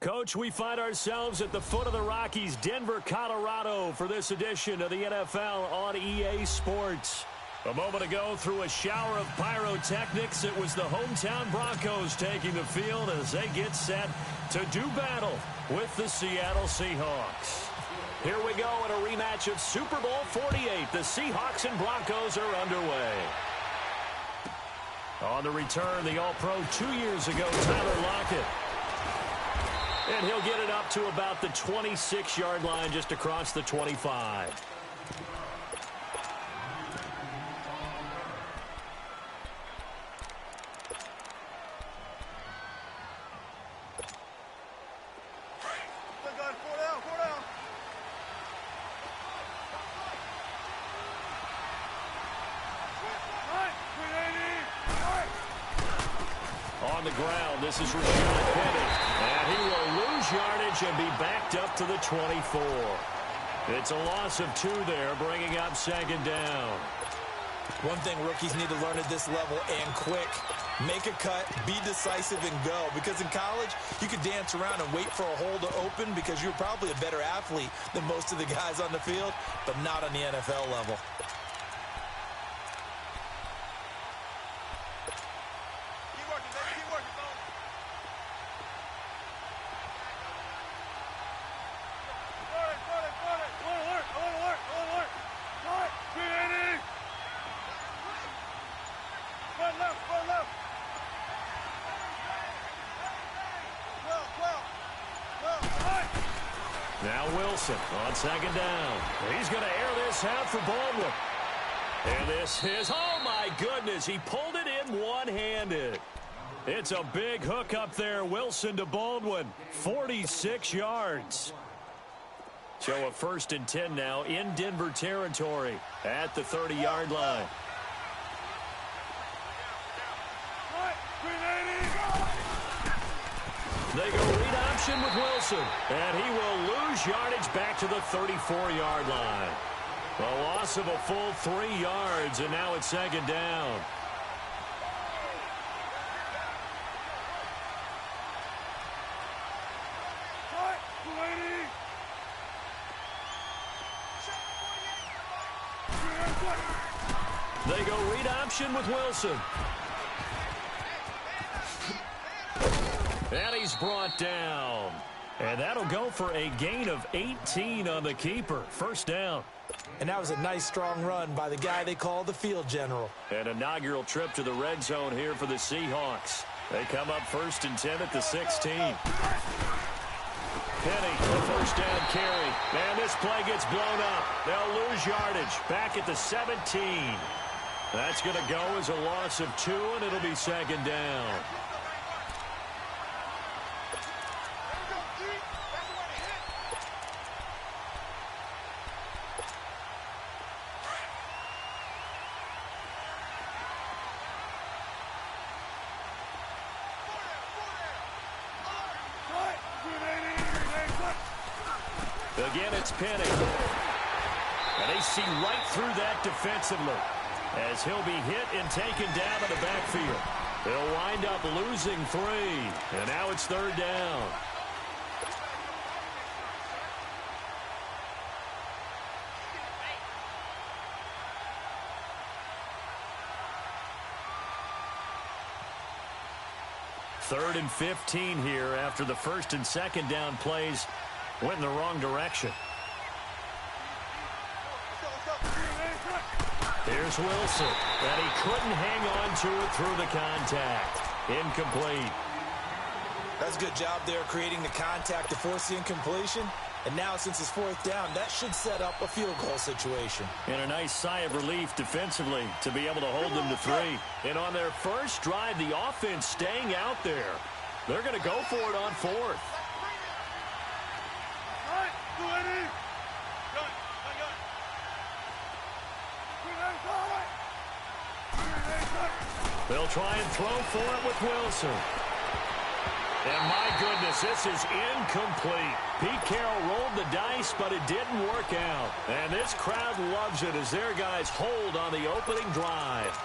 Coach, we find ourselves at the foot of the Rockies, Denver, Colorado, for this edition of the NFL on EA Sports. A moment ago, through a shower of pyrotechnics, it was the hometown Broncos taking the field as they get set to do battle with the Seattle Seahawks. Here we go in a rematch of Super Bowl 48. The Seahawks and Broncos are underway. On the return, the All-Pro 2 years ago, Tyler Lockett. And he'll get it up to about the 26-yard line, just across the 25. On the ground, this is Rashad Penny. And he will lose yardage and be backed up to the 24. It's a loss of 2 there, bringing up second down. One thing rookies need to learn at this level, and quick. Make a cut, be decisive, and go. Because in college, you could dance around and wait for a hole to open because you're probably a better athlete than most of the guys on the field, but not on the NFL level. Now Wilson on second down. He's going to air this out for Baldwin. And this is, oh my goodness, he pulled it in one-handed. It's a big hook up there, Wilson to Baldwin, 46 yards. So a 1st and 10 now in Denver territory at the 30-yard line. They go read option with Wilson, and he will lose yardage back to the 34-yard line. A loss of a full 3 yards, and now it's second down. They go read option with Wilson. And he's brought down. And that'll go for a gain of 18 on the keeper. First down. And that was a nice, strong run by the guy they call the field general. An inaugural trip to the red zone here for the Seahawks. They come up 1st and 10 at the 16. Penny, the first down carry. And this play gets blown up. They'll lose yardage back at the 17. That's going to go as a loss of 2, and it'll be second down. Again, it's Penny. And they see right through that defensively as he'll be hit and taken down in the backfield. They'll wind up losing 3. And now it's 3rd down. Third and 15 here after the 1st and 2nd down plays went in the wrong direction. Here's Wilson, and he couldn't hang on to it through the contact. Incomplete. That's a good job there creating the contact to force the incompletion. And now, since it's 4th down, that should set up a field goal situation. And a nice sigh of relief defensively to be able to hold them to 3. And on their first drive, the offense staying out there. They're going to go for it on 4th. They'll try and throw for it with Wilson. And my goodness, this is incomplete. Pete Carroll rolled the dice, but it didn't work out. And this crowd loves it as their guys hold on the opening drive.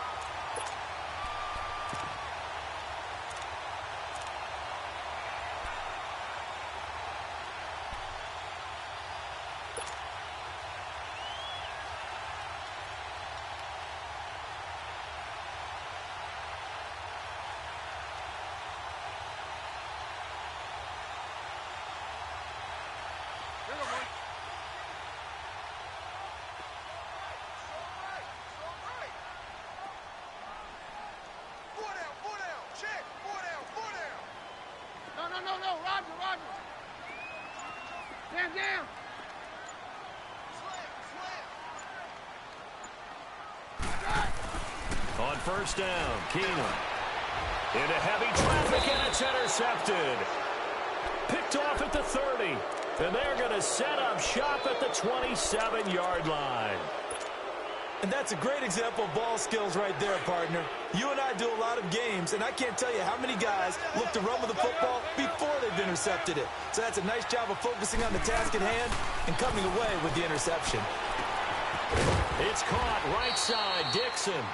On first down, Keenum. Into heavy traffic, and it's intercepted. Picked off at the 30. And they're going to set up shop at the 27-yard line. And that's a great example of ball skills right there, partner. You and I do a lot of games, and I can't tell you how many guys look to run with the football before they've intercepted it. So that's a nice job of focusing on the task at hand and coming away with the interception. It's caught right side, Dixon.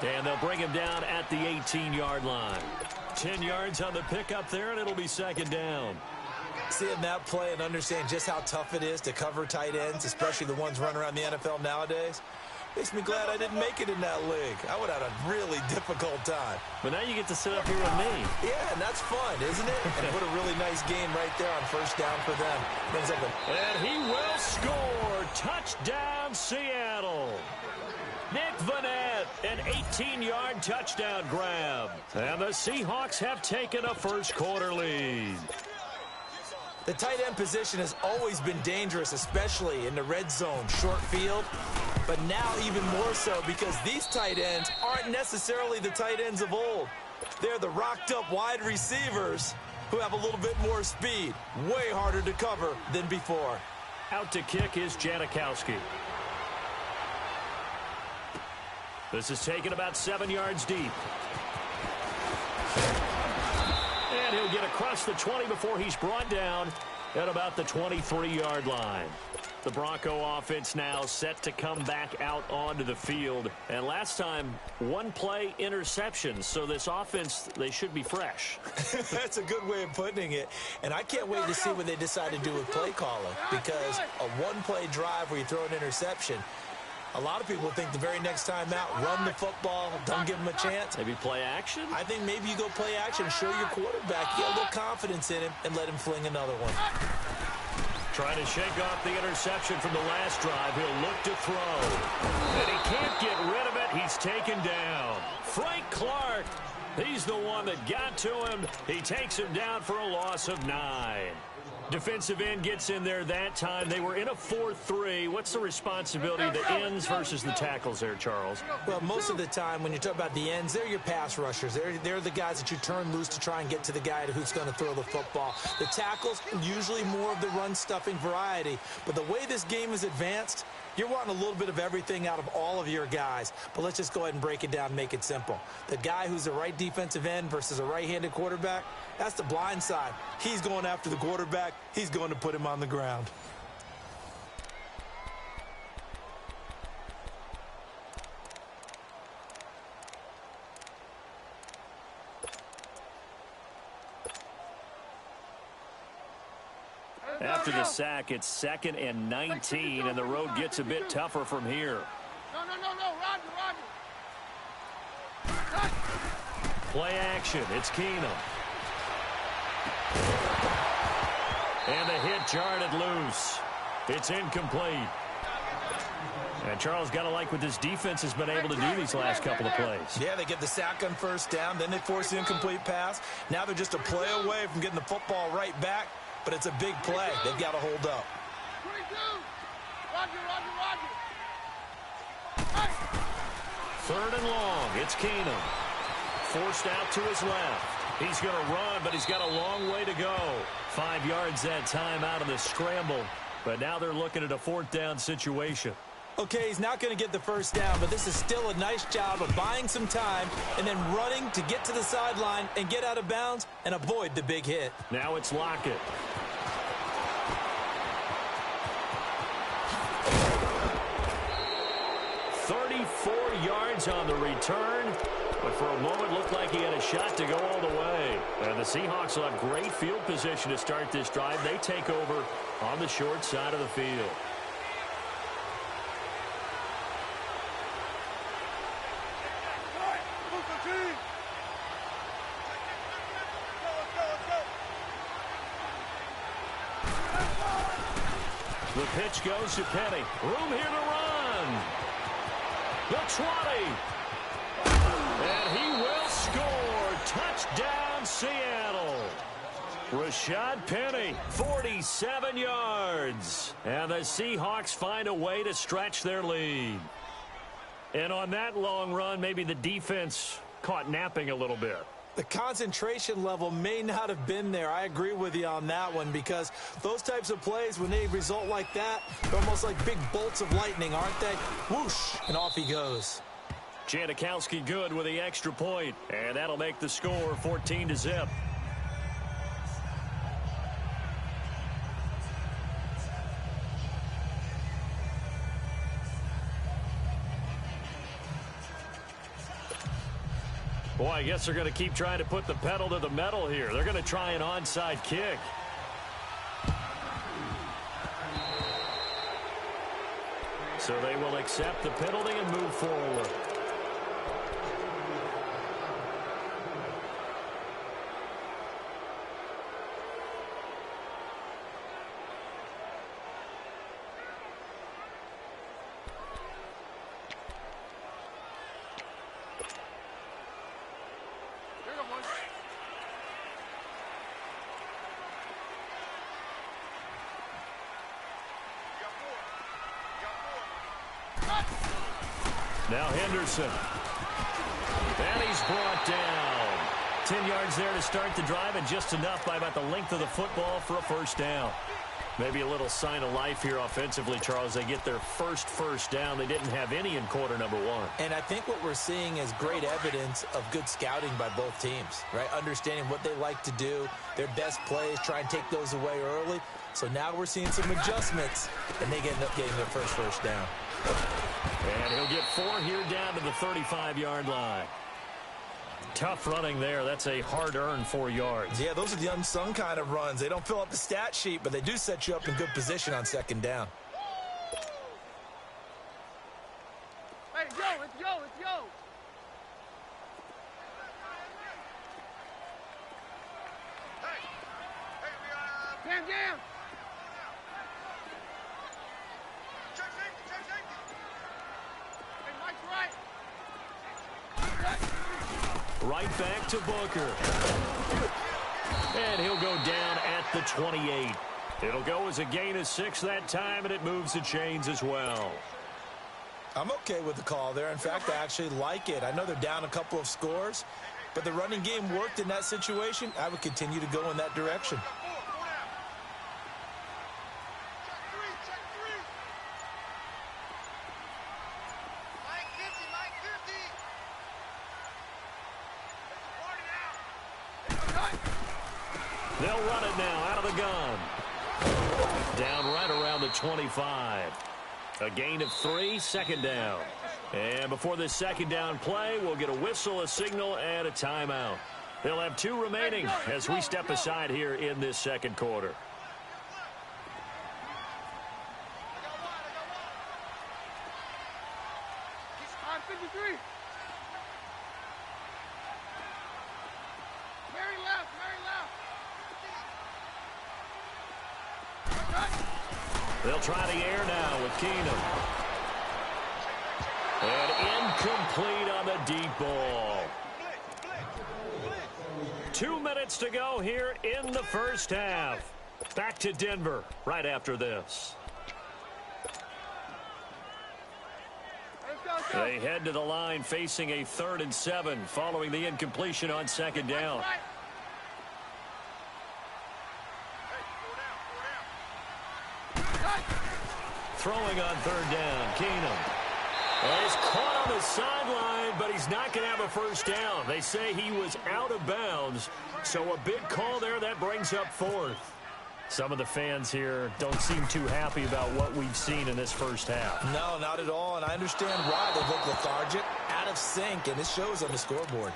And they'll bring him down at the 18-yard line. 10 yards on the pickup there, and it'll be second down. Seeing that play and understand just how tough it is to cover tight ends, especially the ones running around the NFL nowadays, makes me glad I didn't make it in that league. I would have had a really difficult time. But now you get to sit up here with me. Yeah, and that's fun, isn't it? And put a really nice game right there on first down for them. And he will score. Touchdown, Seattle. Nick Vanette, an 18-yard touchdown grab. And the Seahawks have taken a first-quarter lead. The tight end position has always been dangerous, especially in the red zone, short field. But now even more so because these tight ends aren't necessarily the tight ends of old. They're the rocked-up wide receivers who have a little bit more speed. Way harder to cover than before. Out to kick is Janikowski. This is taken about 7 yards deep. And he'll get across the 20 before he's brought down at about the 23-yard line. The Bronco offense now set to come back out onto the field. And last time, one-play interception. So this offense, they should be fresh. That's a good way of putting it. And I can't wait to see what they decide to do with play calling. Because a one-play drive where you throw an interception, a lot of people think the very next time out, run the football, don't give him a chance. Maybe play action? I think maybe you go play action, show your quarterback, you have a little confidence in him, and let him fling another one. Trying to shake off the interception from the last drive. He'll look to throw. And he can't get rid of it. He's taken down. Frank Clark, he's the one that got to him. He takes him down for a loss of 9. Defensive end gets in there that time. They were in a 4-3. What's the responsibility of the ends versus the tackles there, Charles? Well, most of the time when you talk about the ends, they're your pass rushers. They're the guys that you turn loose to try and get to the guy who's going to throw the football. The tackles, usually more of the run-stuffing variety. But the way this game is advanced, you're wanting a little bit of everything out of all of your guys. But let's just go ahead and break it down and make it simple. The guy who's the right defensive end versus a right-handed quarterback, that's the blind side. He's going after the quarterback. He's going to put him on the ground. After the sack, it's 2nd and 19, and the road gets a bit tougher from here. Roger. Play action. It's Keenum. And the hit jarred it loose. It's incomplete. And Charles, got to like what this defense has been able to do these last couple of plays. Yeah, they get the sack on first down, then they force the incomplete pass. Now they're just a play away from getting the football right back, but it's a big play. They've got to hold up. 22. Roger. 3rd and long. It's Keenum. Forced out to his left. He's going to run, but he's got a long way to go. 5 yards that time out of the scramble. But now they're looking at a 4th down situation. Okay, he's not going to get the first down, but this is still a nice job of buying some time and then running to get to the sideline and get out of bounds and avoid the big hit. Now it's Lockett. Yards on the return, but for a moment looked like he had a shot to go all the way. And the Seahawks will have great field position to start this drive. They take over on the short side of the field. The pitch goes to Penny. Room here to run. The 20. And he will score. Touchdown, Seattle. Rashad Penny, 47 yards. And the Seahawks find a way to stretch their lead. And on that long run, maybe the defense caught napping a little bit. The concentration level may not have been there. I agree with you on that one, because those types of plays, when they result like that, they're almost like big bolts of lightning, aren't they? Whoosh, and off he goes. Janikowski good with the extra point, and that'll make the score 14-0. Boy, I guess they're going to keep trying to put the pedal to the metal here. They're going to try an onside kick. So they will accept the penalty and move forward. Now Henderson. And he's brought down. 10 yards there to start the drive, and just enough by about the length of the football for a first down. Maybe a little sign of life here offensively, Charles. They get their first down. They didn't have any in quarter number one. And I think what we're seeing is great evidence of good scouting by both teams, right? Understanding what they like to do, their best plays, try and take those away early. So now we're seeing some adjustments, and they end up getting their first down. And he'll get 4 here down to the 35-yard line. Tough running there. That's a hard-earned 4 yards. Yeah, those are the unsung kind of runs. They don't fill up the stat sheet, but they do set you up in good position on second down. Hey, let's go. Hey, Jam. Check safety. Hey, Mike's right. Right back to Booker. And he'll go down at the 28. It'll go as a gain of 6 that time, and it moves the chains as well. I'm okay with the call there. In fact, I actually like it. I know they're down a couple of scores, but the running game worked in that situation. I would continue to go in that direction. They'll run it now out of the gun. Down right around the 25. A gain of 3, second down. And before this second down play, we'll get a whistle, a signal, and a timeout. They'll have 2 remaining as we step aside here in this second quarter. On 53. Very left. They'll try the air now with Keenum. And incomplete on the deep ball. 2 minutes to go here in the first half. Back to Denver right after this. They head to the line facing a 3rd and 7 following the incompletion on second down. Throwing on 3rd down, Keenum. Well, he's caught on the sideline, but he's not going to have a first down. They say he was out of bounds, so a big call there that brings up 4th. Some of the fans here don't seem too happy about what we've seen in this first half. No, not at all, and I understand why. They look lethargic, out of sync, and it shows on the scoreboard.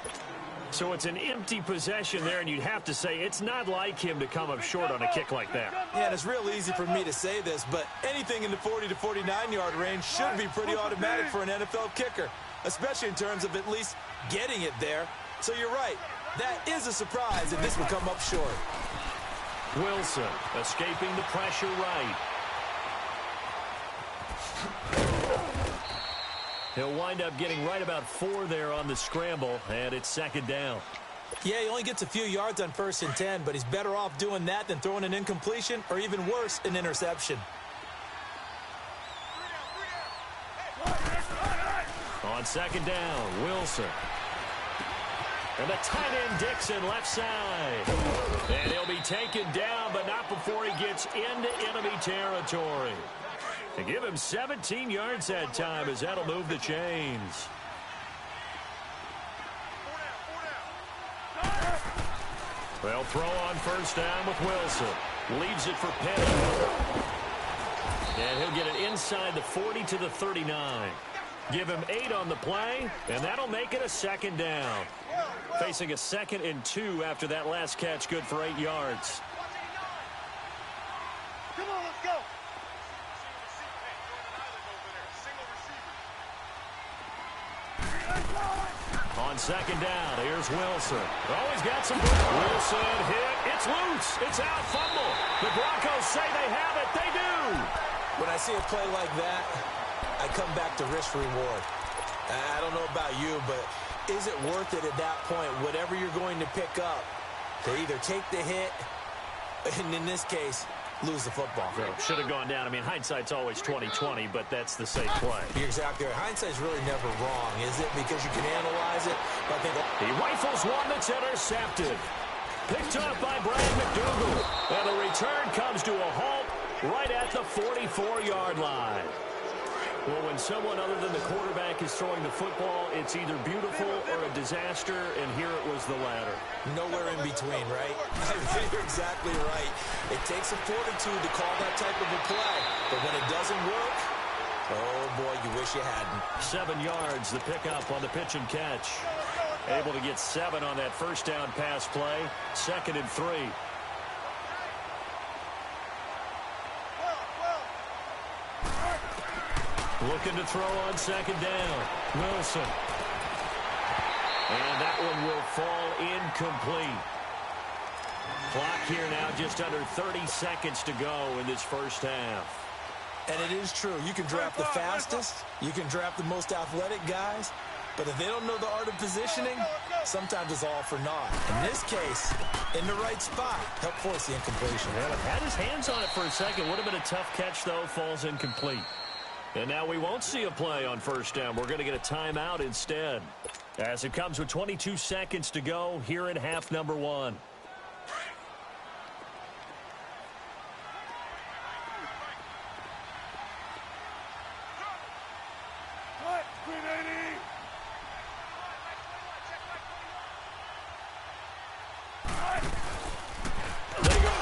So it's an empty possession there, and you'd have to say it's not like him to come up short on a kick like that. Yeah, and it's real easy for me to say this, but anything in the 40 to 49-yard range should be pretty automatic for an NFL kicker, especially in terms of at least getting it there. So you're right. That is a surprise if this would come up short. Wilson escaping the pressure right. He'll wind up getting right about 4 there on the scramble, and it's second down. Yeah, he only gets a few yards on 1st and 10, but he's better off doing that than throwing an incompletion or even worse, an interception. On 2nd down, Wilson. And the tight end Dixon left side. And he'll be taken down, but not before he gets into enemy territory. To give him 17 yards that time as that'll move the chains. They'll throw on 1st down with Wilson. Leaves it for Penny. And he'll get it inside the 40 to the 39. Give him 8 on the play, and that'll make it a 2nd down. Facing a 2nd and 2 after that last catch, good for 8 yards. Come on, let's go. On 2nd down, here's Wilson. Oh, he's got some. Wilson hit. It's loose. It's out. Fumble. The Broncos say they have it. They do. When I see a play like that, I come back to risk reward. I don't know about you, but is it worth it at that point, whatever you're going to pick up, to either take the hit, and in this case, lose the football? So, should have gone down. I mean, hindsight's always 20/20, but that's the safe play. You're exactly right. Hindsight's really never wrong, is it? Because you can analyze it. But I think he rifles one that's intercepted. Picked up by Brad McDougal. And the return comes to a halt right at the 44-yard line. Well, when someone other than the quarterback is throwing the football, it's either beautiful or a disaster, and here it was the latter. Nowhere in between, right? I think you're exactly right. It takes a fortitude to call that type of a play, but when it doesn't work, oh boy, you wish you hadn't. 7 yards, the pickup on the pitch and catch. Able to get 7 on that 1st down pass play. 2nd and 3. Looking to throw on 2nd down. Wilson. And that one will fall incomplete. Clock here now just under 30 seconds to go in this 1st half. And it is true. You can draft the fastest. You can draft the most athletic guys. But if they don't know the art of positioning, sometimes it's all for naught. In this case, in the right spot, help force the incompletion. Well, had his hands on it for a second. Would have been a tough catch, though. Falls incomplete. And now we won't see a play on 1st down. We're going to get a timeout instead. As it comes with 22 seconds to go here in half number 1.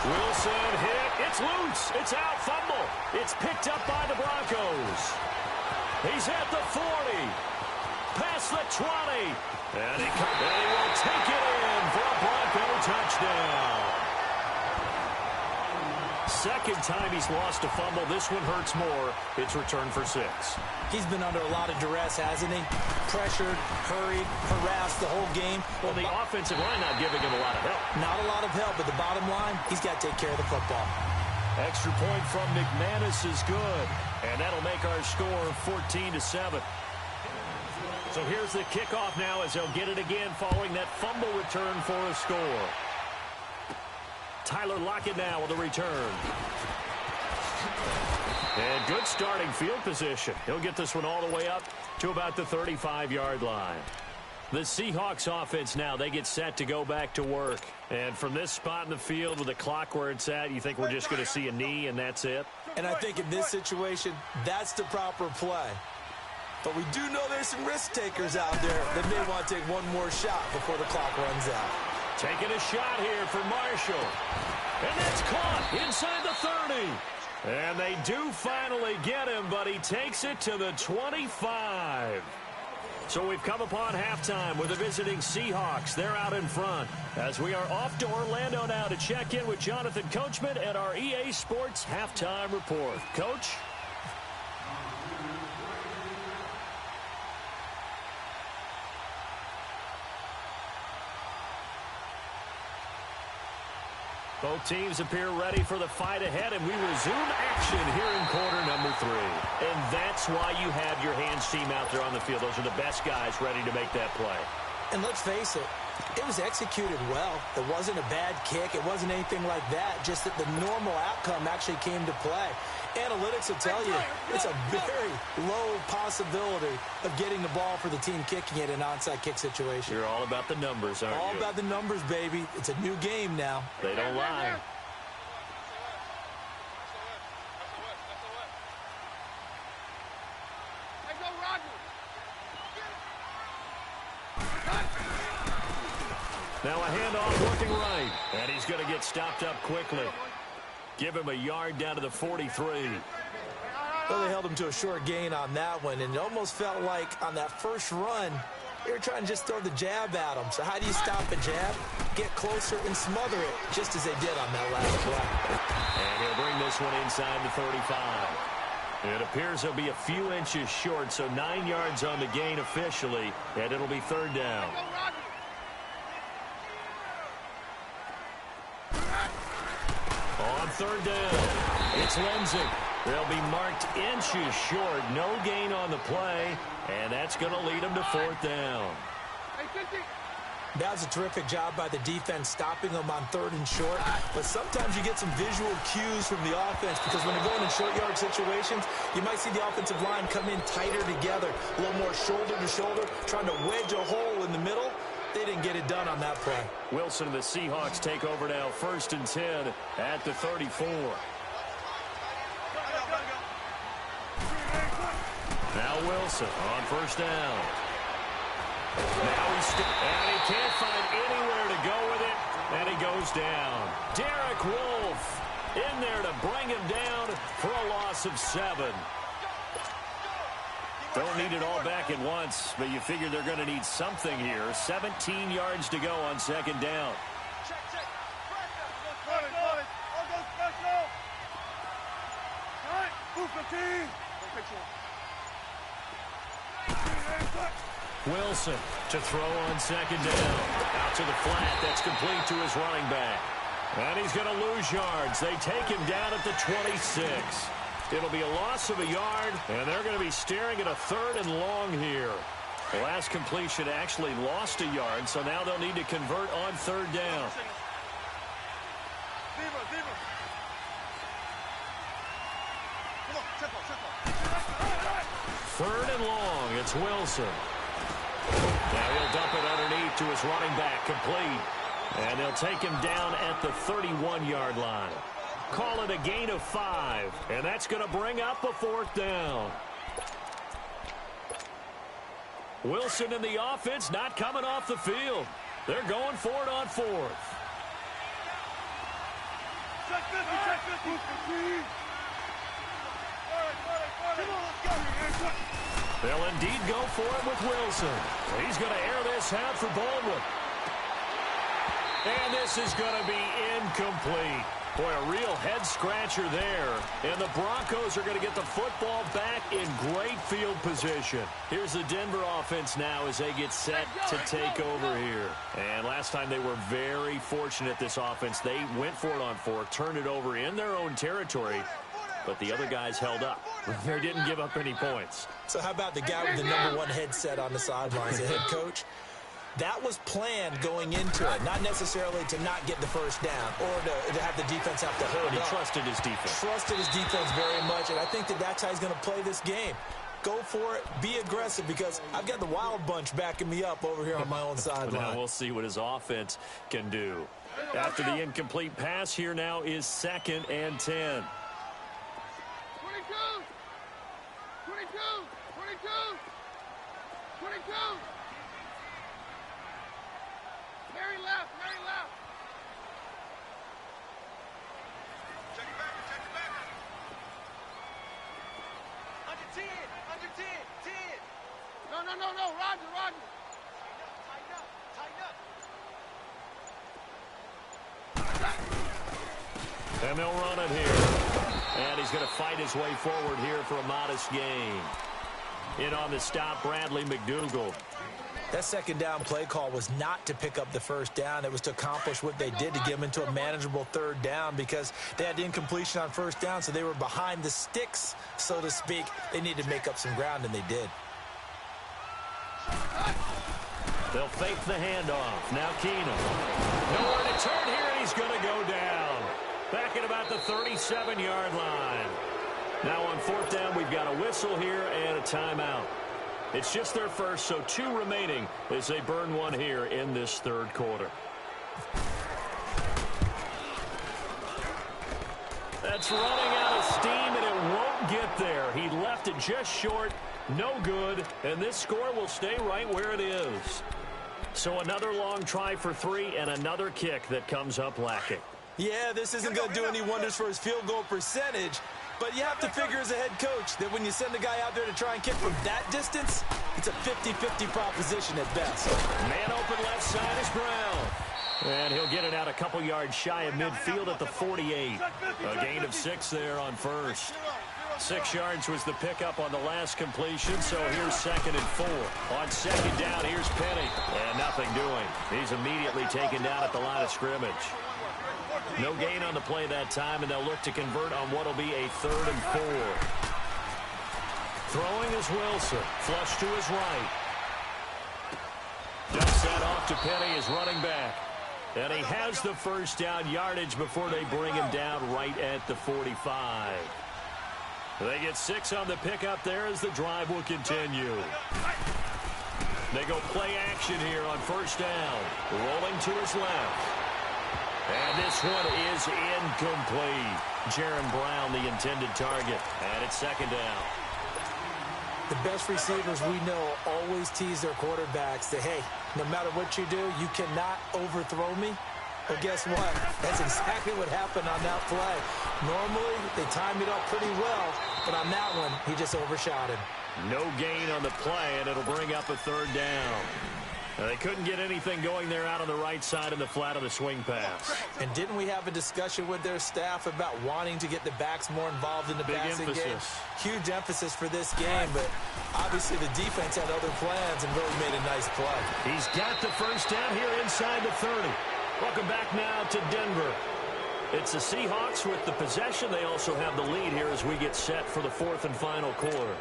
Wilson hit. It's loose. It's out. Fumble. It's picked up by the Broncos. He's at the 40. Past the 20. And he will take it in for a Bronco touchdown. Second time he's lost a fumble. This one hurts more. It's returned for 6. He's been under a lot of duress, hasn't he? Pressured, hurried, harassed the whole game. Well, the offensive line not giving him a lot of help. Not a lot of help, but the bottom line, he's got to take care of the football. Extra point from McManus is good. And that'll make our score 14-7. So here's the kickoff now as they'll get it again following that fumble return for a score. Tyler Lockett now with a return. And good starting field position. He'll get this one all the way up to about the 35-yard line. The Seahawks offense now, they get set to go back to work. And from this spot in the field with the clock where it's at, you think we're just going to see a knee and that's it? And I think in this situation, that's the proper play. But we do know there's some risk takers out there that may want to take one more shot before the clock runs out. Taking a shot here for Marshall. And that's caught inside the 30. And they do finally get him, but he takes it to the 25. So we've come upon halftime with the visiting Seahawks. They're out in front as we are off to Orlando now to check in with Jonathan Coachman at our EA Sports Halftime Report. Coach? Both teams appear ready for the fight ahead, and we resume action here in quarter number 3. And that's why you have your hands team out there on the field. Those are the best guys ready to make that play. And let's face it, It was executed well. It wasn't a bad kick. It wasn't anything like that. Just that the normal outcome actually came to play. Analytics will tell you it's a very low possibility of getting the ball for the team kicking it in an onside kick situation. You're all about the numbers, aren't you? All about the numbers, baby. It's a new game now. They don't lie. Now a handoff looking right. And he's going to get stopped up quickly. Give him a yard down to the 43. Well, they held him to a short gain on that one, and it almost felt like on that first run, they were trying to just throw the jab at him. So how do you stop a jab? Get closer and smother it, just as they did on that last play. And he'll bring this one inside the 35. It appears he'll be a few inches short, so 9 yards on the gain officially, and it'll be third down. On third down, it's Lindsay. They'll be marked inches short. No gain on the play, and that's going to lead them to fourth down. That was a terrific job by the defense stopping them on third and short. But sometimes you get some visual cues from the offense because when they're going in short yard situations, you might see the offensive line come in tighter together, a little more shoulder to shoulder, trying to wedge a hole in the middle. They didn't get it done on that play. Wilson and the Seahawks take over now, 1st and 10 at the 34. Now Wilson on first down. Now and he can't find anywhere to go with it, and he goes down. Derek Wolfe in there to bring him down for a loss of 7. Don't need it all back at once, but you figure they're going to need something here. 17 yards to go on second down. Wilson to throw on second down. Out to the flat. That's complete to his running back. And he's going to lose yards. They take him down at the 26. It'll be a loss of a yard, and they're going to be staring at a 3rd and long here. The last completion actually lost a yard, so now they'll need to convert on third down. Third and long, it's Wilson. Now he'll dump it underneath to his running back, complete. And they'll take him down at the 31-yard line. Call it a gain of 5, and that's going to bring up a 4th down. Wilson and the offense not coming off the field. They're going for it on 4th. They'll indeed go for it with Wilson. He's going to air this out for Baldwin. And this is going to be incomplete. Boy, a real head-scratcher there. And the Broncos are going to get the football back in great field position. Here's the Denver offense now as they get set to take over here. And last time they were very fortunate, this offense. They went for it on 4, turned it over in their own territory, but the other guys held up. They didn't give up any points. So how about the guy with the #1 headset on the sidelines, the head coach? That was planned going into it, not necessarily to not get the first down or to have the defense have to hold He up. trusted his defense. Trusted his defense very much, and I think that's how he's going to play this game. Go for it, be aggressive, because I've got the wild bunch backing me up over here on my own sideline. Now we'll see what his offense can do. After the incomplete pass, here now is 2nd and 10. 22. Mary left. Check it back. Under 10. No, Roger. Tighten up. And they'll run it here. And he's going to fight his way forward here for a modest gain. In on the stop, Bradley McDougald. That second down play call was not to pick up the first down. It was to accomplish what they did to get them into a manageable third down because they had incompletion on first down, so they were behind the sticks, so to speak. They needed to make up some ground, and they did. They'll fake the handoff. Now Keenum. Nowhere to turn here, and he's going to go down. Back at about the 37-yard line. Now on fourth down, we've got a whistle here and a timeout. It's just their first, so 2 remaining as they burn one here in this third quarter. That's running out of steam, and it won't get there. He left it just short, no good, and this score will stay right where it is. So another long try for 3 and another kick that comes up lacking. Yeah, this isn't going to do any wonders for his field goal percentage, but you have to figure as a head coach that when you send a guy out there to try and kick from that distance, it's a 50-50 proposition at best. Man open left side is Brown. And he'll get it out a couple yards shy of midfield at the 48. A gain of 6 there on first. 6 yards was the pickup on the last completion, so here's 2nd and 4. On second down, here's Penny. And nothing doing. He's immediately taken down at the line of scrimmage. No gain on the play that time, and they'll look to convert on what will be a 3rd and 4. Throwing is Wilson. Flush to his right. Dumps that off to Penny, his running back. And he has the first down yardage before they bring him down right at the 45. They get 6 on the pickup there as the drive will continue. They go play action here on first down. Rolling to his left. And this one is incomplete. Jaron Brown, the intended target. And it's 2nd down. The best receivers we know always tease their quarterbacks that, hey, no matter what you do, you cannot overthrow me. Well, guess what? That's exactly what happened on that play. Normally, they time it up pretty well, but on that one, he just overshot him. No gain on the play, and it'll bring up a 3rd down. They couldn't get anything going there out on the right side in the flat of the swing pass. And didn't we have a discussion with their staff about wanting to get the backs more involved in the passing game? Huge emphasis for this game, but obviously the defense had other plans and really made a nice play. He's got the first down here inside the 30. Welcome back now to Denver. It's the Seahawks with the possession. They also have the lead here as we get set for the 4th and final quarter.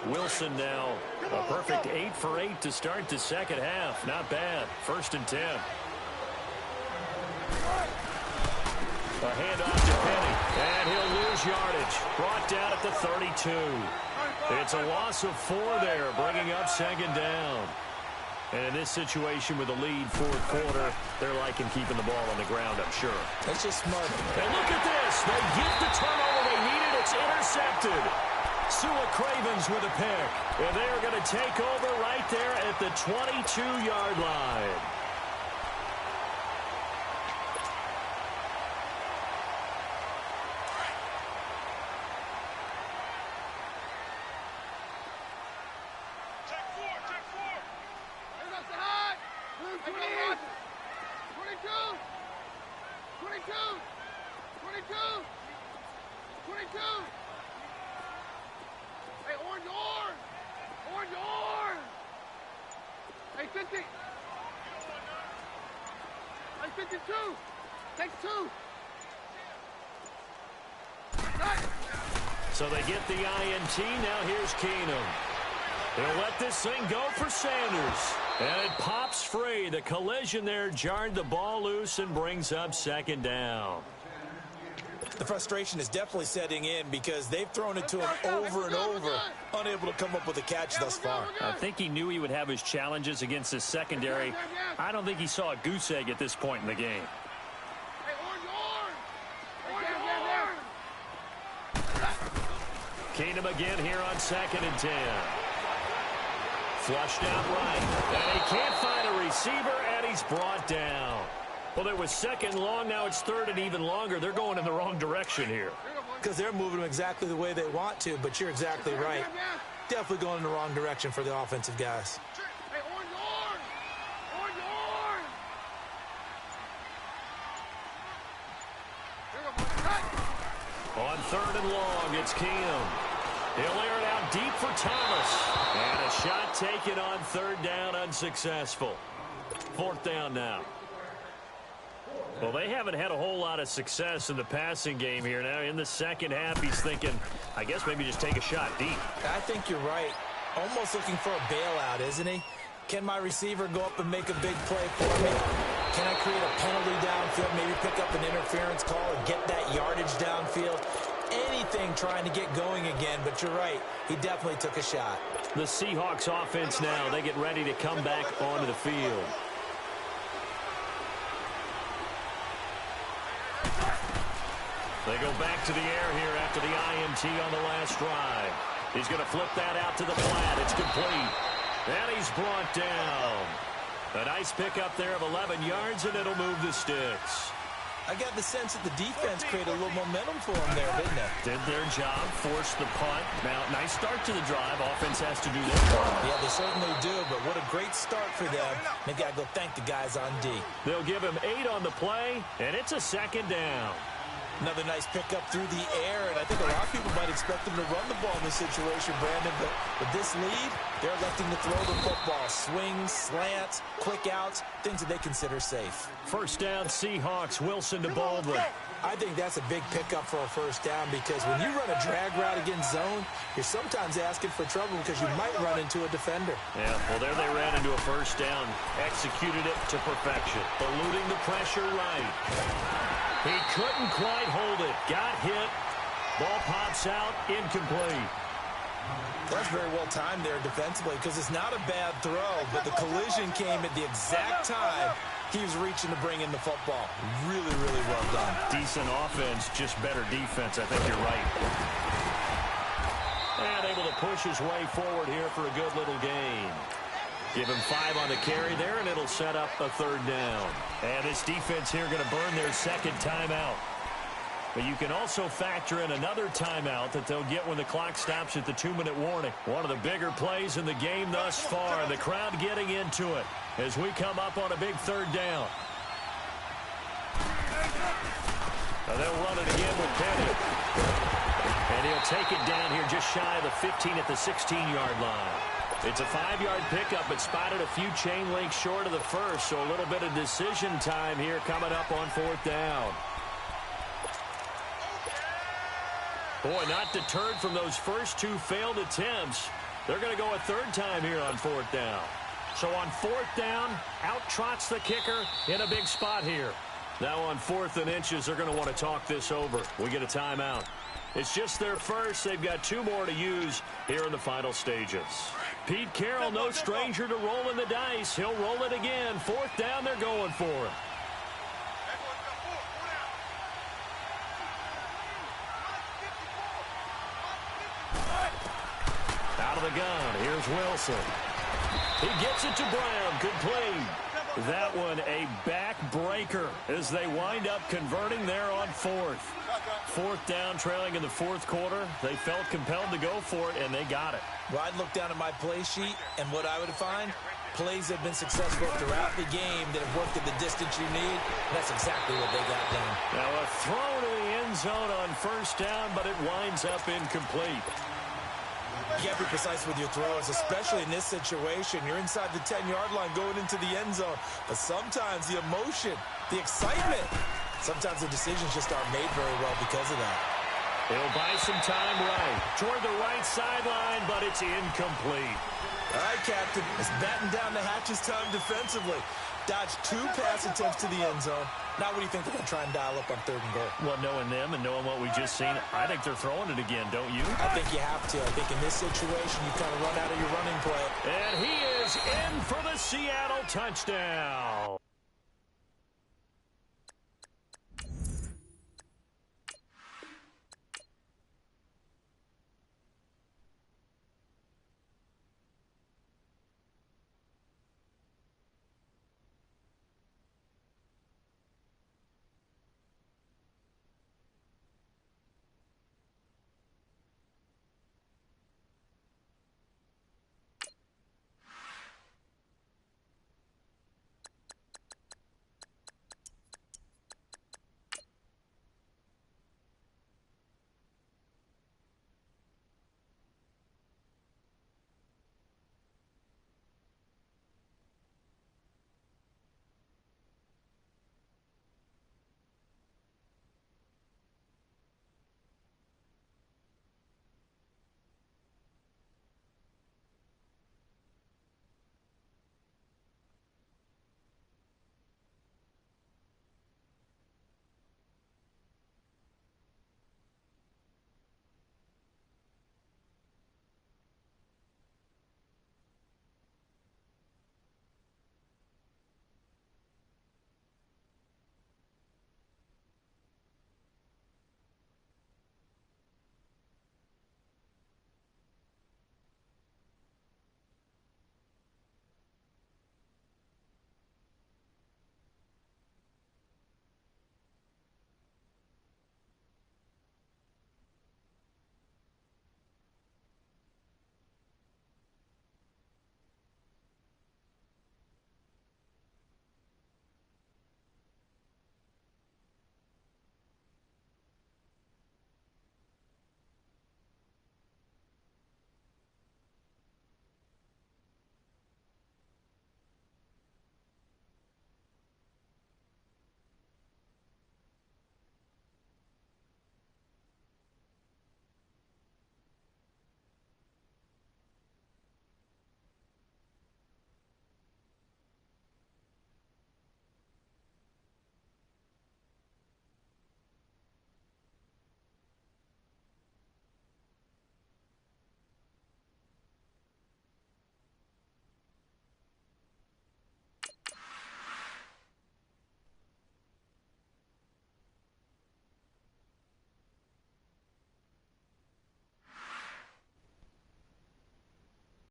Wilson now a perfect 8 for 8 to start the second half. Not bad. 1st and 10. A handoff to Penny, and he'll lose yardage. Brought down at the 32. It's a loss of 4 there, bringing up 2nd down. And in this situation with the lead 4th quarter, they're liking keeping the ball on the ground, I'm sure. That's just smart. And look at this. They get the turnover they needed. It's intercepted. Sua Cravens with a pick. And they're going to take over right there at the 22-yard line. So they get the INT. Now here's Keenum. They'll let this thing go for Sanders. And it pops free. The collision there jarred the ball loose and brings up 2nd down. The frustration is definitely setting in because they've thrown it to him over and over, unable to come up with a catch thus far. I think he knew he would have his challenges against his secondary. I don't think he saw a goose egg at this point in the game. Keenum again here on 2nd and 10. Flushed out right. And he can't find a receiver, and he's brought down. Well, it was 2nd long. Now it's 3rd and even longer. They're going in the wrong direction here. Because they're moving them exactly the way they want to, but you're exactly right. Definitely going in the wrong direction for the offensive guys. On 3rd and long, it's Keenum. He'll air it out deep for Thomas. And a shot taken on 3rd down, unsuccessful. 4th down now. Well, they haven't had a whole lot of success in the passing game here. Now, in the second half, he's thinking, I guess maybe just take a shot deep. I think you're right. Almost looking for a bailout, isn't he? Can my receiver go up and make a big play for me? Can I create a penalty downfield, maybe pick up an interference call and get that yardage downfield? Anything trying to get going again, but you're right. He definitely took a shot. The Seahawks offense now, they get ready to come back onto the field. They go back to the air here after the INT on the last drive. He's going to flip that out to the flat. It's complete. And he's brought down. A nice pickup there of 11 yards, and it'll move the sticks. I got the sense that the defense created a little momentum for him there, didn't it? Did their job, forced the punt. Now, nice start to the drive. Offense has to do their part. Yeah, they certainly do, but what a great start for them. They got to go thank the guys on D. They'll give him 8 on the play, and it's a second down. Another nice pickup through the air, and I think a lot of people might expect them to run the ball in this situation, Brandon, but with this lead, they're electing to throw the football. Swings, slants, quick outs, things that they consider safe. First down, Seahawks, Wilson to Baldwin. I think that's a big pickup for a first down because when you run a drag route against zone, you're sometimes asking for trouble because you might run into a defender. Yeah, well, there they ran into a first down. Executed it to perfection. Eluding the pressure right. He couldn't quite hold it. Got hit. Ball pops out. Incomplete. That's very well timed there defensively because it's not a bad throw, but the collision came at the exact time he was reaching to bring in the football. Really, really well done. Decent offense, just better defense. I think you're right. And able to push his way forward here for a good little gain. Give him 5 on the carry there, and it'll set up a third down. And this defense here going to burn their second timeout. But you can also factor in another timeout that they'll get when the clock stops at the 2-minute warning. One of the bigger plays in the game thus far, and the crowd getting into it as we come up on a big third down. Now they'll run it again with Penny. And he'll take it down here just shy of the 15 at the 16-yard line. It's a 5-yard pickup, but spotted a few chain links short of the first, so a little bit of decision time here coming up on fourth down. Boy, not deterred from those first 2 failed attempts. They're going to go a third time here on fourth down. So on fourth down, out trots the kicker in a big spot here. Now on 4th and inches, they're going to want to talk this over. We get a timeout. It's just their first. They've got 2 more to use here in the final stages. Pete Carroll, no stranger to rolling the dice. He'll roll it again. Fourth down, they're going for it. Out of the gun, here's Wilson. He gets it to Brown, complete. That one a backbreaker as they wind up converting there on 4th. Fourth down, trailing in the 4th quarter. They felt compelled to go for it, and they got it. Well, I'd look down at my play sheet, and what I would find, plays have been successful throughout the game that have worked at the distance you need. That's exactly what they got done. Now a throw to the end zone on first down, but it winds up incomplete. You can't be precise with your throws, especially in this situation. You're inside the 10-yard line going into the end zone. But sometimes the emotion, the excitement, sometimes the decisions just aren't made very well because of that. He'll buy some time right toward the right sideline, but it's incomplete. All right, Captain. It's batten down the hatches time defensively. Dodged 2 pass attempts to the end zone. Now what do you think they're going to try and dial up on 3rd and goal? Well, knowing them and knowing what we just seen, I think they're throwing it again, don't you? I think you have to. I think in this situation, you kind of run out of your running play. And he is in for the Seattle touchdown.